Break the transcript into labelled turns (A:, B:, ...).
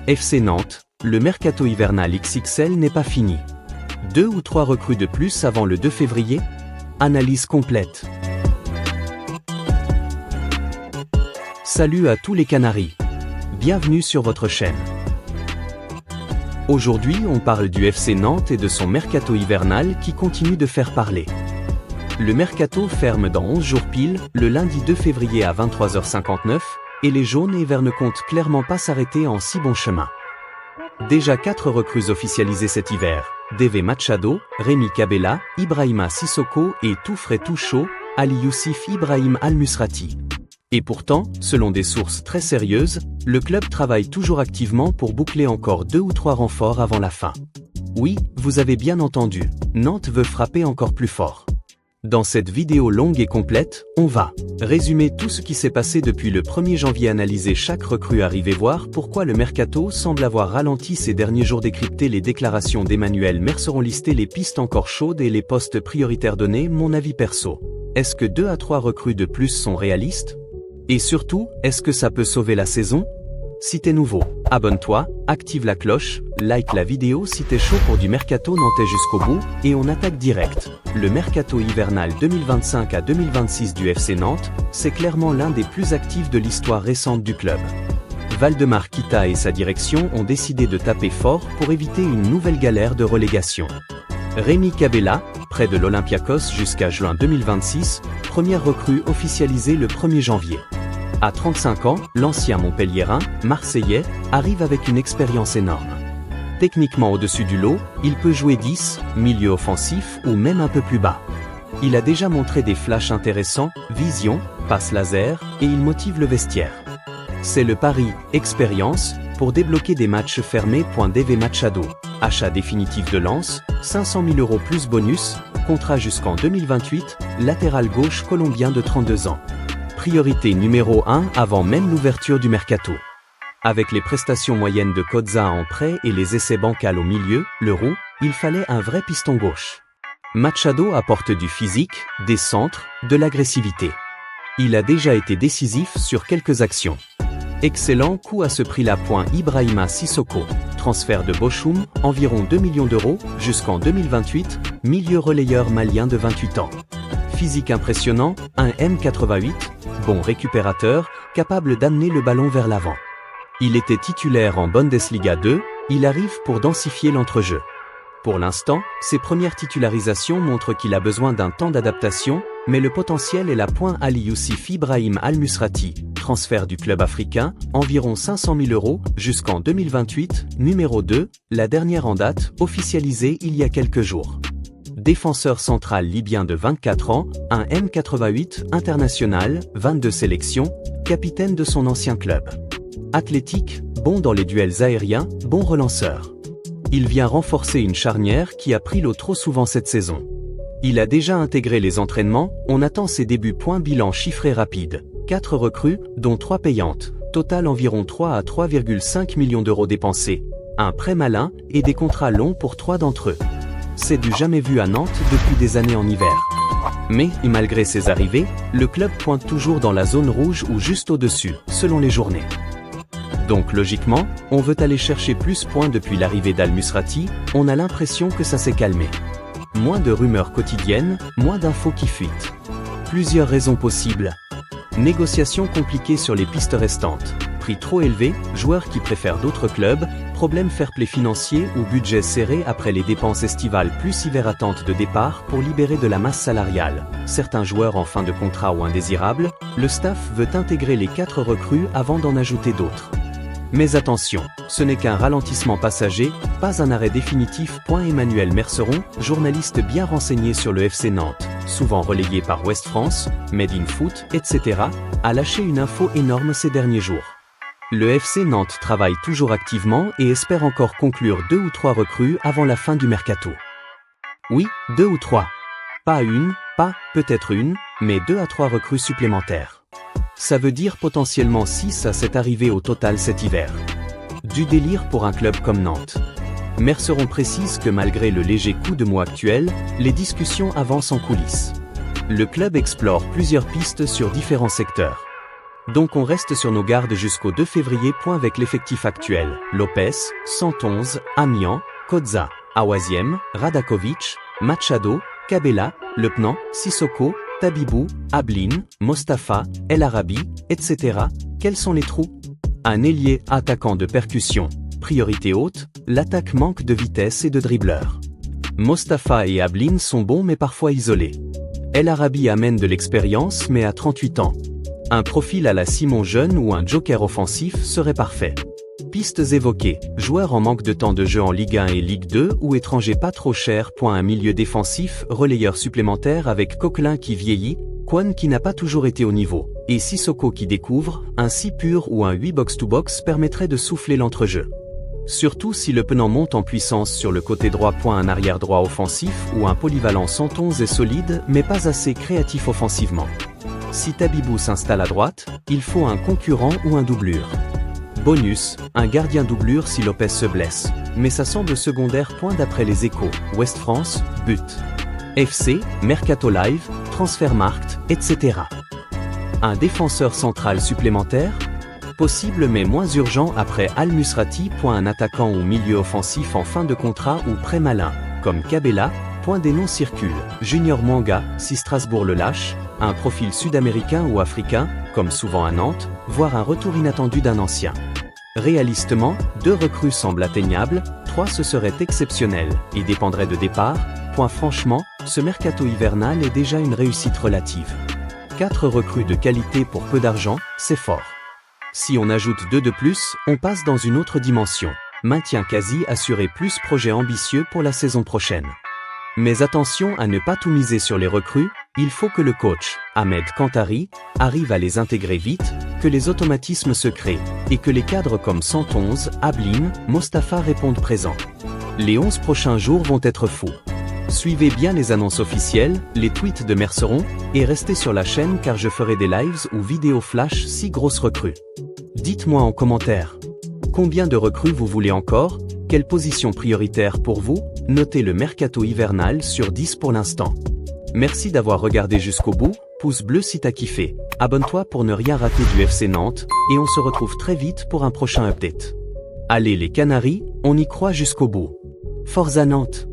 A: FC Nantes, le mercato hivernal XXL n'est pas fini. 2 ou 3 recrues de plus avant le 2 février? Analyse complète. Salut à tous les Canaries. Bienvenue sur votre chaîne. Aujourd'hui, on parle du FC Nantes et de son mercato hivernal qui continue de faire parler. Le mercato ferme dans 11 jours pile, le lundi 2 février à 23h59, et les jaunes et verts ne comptent clairement pas s'arrêter en si bon chemin. Déjà 4 recrues officialisées cet hiver, Deve Machado, Rémi Cabella, Ibrahima Sissoko et tout frais tout chaud, Ali Youssif Ibrahim Al-Musrati. Et pourtant, selon des sources très sérieuses, le club travaille toujours activement pour boucler encore 2 ou 3 renforts avant la fin. Oui, vous avez bien entendu, Nantes veut frapper encore plus fort. Dans cette vidéo longue et complète, on va résumer tout ce qui s'est passé depuis le 1er janvier, analyser chaque recrue arrivée, voir pourquoi le mercato semble avoir ralenti ces derniers jours, décrypter les déclarations d'Emmanuel Merceron, lister les pistes encore chaudes et les postes prioritaires, donner mon avis perso. Est-ce que 2 à 3 recrues de plus sont réalistes? Et surtout, est-ce que ça peut sauver la saison? Si t'es nouveau, abonne-toi, active la cloche, like la vidéo si t'es chaud pour du mercato nantais jusqu'au bout, et on attaque direct. Le mercato hivernal 2025 à 2026 du FC Nantes, c'est clairement l'un des plus actifs de l'histoire récente du club. Waldemar Kita et sa direction ont décidé de taper fort pour éviter une nouvelle galère de relégation. Rémi Cabella, près de l'Olympiakos jusqu'à juin 2026, première recrue officialisée le 1er janvier. À 35 ans, l'ancien Montpelliérain, Marseillais, arrive avec une expérience énorme. Techniquement au-dessus du lot, il peut jouer 10, milieu offensif ou même un peu plus bas. Il a déjà montré des flashs intéressants, vision, passe laser, et il motive le vestiaire. C'est le pari « expérience » pour débloquer des matchs fermés. Deve Machado, achat définitif de Lens, 500 000 € plus bonus, contrat jusqu'en 2028, latéral gauche colombien de 32 ans. Priorité numéro 1 avant même l'ouverture du mercato. Avec les prestations moyennes de Kodza en prêt et les essais bancals au milieu, le roux, il fallait un vrai piston gauche. Machado apporte du physique, des centres, de l'agressivité. Il a déjà été décisif sur quelques actions. Excellent coup à ce prix-là. Ibrahima Sissoko, transfert de Bochum, environ 2 millions d'euros, jusqu'en 2028, milieu relayeur malien de 28 ans. Physique impressionnant, un M88, bon récupérateur, capable d'amener le ballon vers l'avant. Il était titulaire en Bundesliga 2, il arrive pour densifier l'entrejeu. Pour l'instant, ses premières titularisations montrent qu'il a besoin d'un temps d'adaptation, mais le potentiel est là. Ali Youssif Ibrahim Al-Musrati, transfert du club africain, environ 500 000 € jusqu'en 2028, numéro 2, la dernière en date, officialisée il y a quelques jours. Défenseur central libyen de 24 ans, un M88 international, 22 sélections, capitaine de son ancien club. Athlétique, bon dans les duels aériens, bon relanceur. Il vient renforcer une charnière qui a pris l'eau trop souvent cette saison. Il a déjà intégré les entraînements, on attend ses débuts. Bilan chiffré rapide, 4 recrues, dont 3 payantes, total environ 3 à 3,5 millions d'euros dépensés, un prêt malin et des contrats longs pour 3 d'entre eux. C'est du jamais vu à Nantes depuis des années en hiver. Mais, malgré ses arrivées, le club pointe toujours dans la zone rouge ou juste au-dessus, selon les journées. Donc logiquement, on veut aller chercher plus. Depuis l'arrivée d'Al-Musrati, on a l'impression que ça s'est calmé. Moins de rumeurs quotidiennes, moins d'infos qui fuitent. Plusieurs raisons possibles. Négociations compliquées sur les pistes restantes. Prix trop élevé, joueurs qui préfèrent d'autres clubs, problème fair-play financier ou budget serré après les dépenses estivales plus hiver, attente de départ pour libérer de la masse salariale. Certains joueurs en fin de contrat ou indésirables, le staff veut intégrer les 4 recrues avant d'en ajouter d'autres. Mais attention, ce n'est qu'un ralentissement passager, pas un arrêt définitif. Emmanuel Merceron, journaliste bien renseigné sur le FC Nantes, souvent relayé par Ouest France, Made in Foot, etc., a lâché une info énorme ces derniers jours. Le FC Nantes travaille toujours activement et espère encore conclure 2 ou 3 recrues avant la fin du mercato. Oui, 2 ou 3. Pas une, pas, peut-être une, mais 2 à 3 recrues supplémentaires. Ça veut dire potentiellement 6 à 7 arrivées au total cet hiver. Du délire pour un club comme Nantes. Merceron précise que malgré le léger coup de mou actuel, les discussions avancent en coulisses. Le club explore plusieurs pistes sur différents secteurs. Donc on reste sur nos gardes jusqu'au 2 février. Avec l'effectif actuel, Lopez, 111, Amiens, Kozza, Awaziem, Radakovic, Machado, Cabella, Lepnan, Sissoko, Tabibou, Ablin, Mostafa, El Arabi, etc. Quels sont les trous? Un ailier attaquant de percussion, priorité haute, l'attaque manque de vitesse et de dribbleur. Mostafa et Ablin sont bons mais parfois isolés. El Arabi amène de l'expérience mais à 38 ans. Un profil à la Simon Jeune ou un joker offensif serait parfait. Pistes évoquées, joueur en manque de temps de jeu en Ligue 1 et Ligue 2 ou étranger pas trop cher. Un milieu défensif, relayeur supplémentaire avec Coquelin qui vieillit, Kwon qui n'a pas toujours été au niveau, et Sissoko qui découvre, un 6 pur ou un 8 box-to-box permettrait de souffler l'entrejeu. Surtout si le Penang monte en puissance sur le côté droit. Un arrière droit offensif ou un polyvalent 111 est solide mais pas assez créatif offensivement. Si Tabibou s'installe à droite, il faut un concurrent ou un doublure. Bonus, un gardien doublure si Lopez se blesse, mais ça semble secondaire. D'après les Échos, Ouest France, but. FC, Mercato Live, Transfermarkt, etc. Un défenseur central supplémentaire? Possible mais moins urgent après Al Musrati. Un attaquant ou milieu offensif en fin de contrat ou prêt malin, comme Cabella. Des noms circulent, Junior Mwanga, si Strasbourg le lâche, un profil sud-américain ou africain, comme souvent à Nantes, voire un retour inattendu d'un ancien. Réalistement, 2 recrues semblent atteignables, 3 ce serait exceptionnel, et dépendrait de départ. Franchement, ce mercato hivernal est déjà une réussite relative. 4 recrues de qualité pour peu d'argent, c'est fort. Si on ajoute 2 de plus, on passe dans une autre dimension. Maintien quasi assuré plus projet ambitieux pour la saison prochaine. Mais attention à ne pas tout miser sur les recrues, il faut que le coach, Ahmed Kantari, arrive à les intégrer vite, que les automatismes se créent, et que les cadres comme 111, Ablin, Mostafa répondent présents. Les 11 prochains jours vont être fous. Suivez bien les annonces officielles, les tweets de Merceron, et restez sur la chaîne car je ferai des lives ou vidéos flash 6 grosses recrues. Dites-moi en commentaire. Combien de recrues vous voulez encore? Quelle position prioritaire pour vous? Notez le mercato hivernal sur 10 pour l'instant. Merci d'avoir regardé jusqu'au bout, pouce bleu si t'as kiffé, abonne-toi pour ne rien rater du FC Nantes, et on se retrouve très vite pour un prochain update. Allez les Canaries, on y croit jusqu'au bout. Forza Nantes!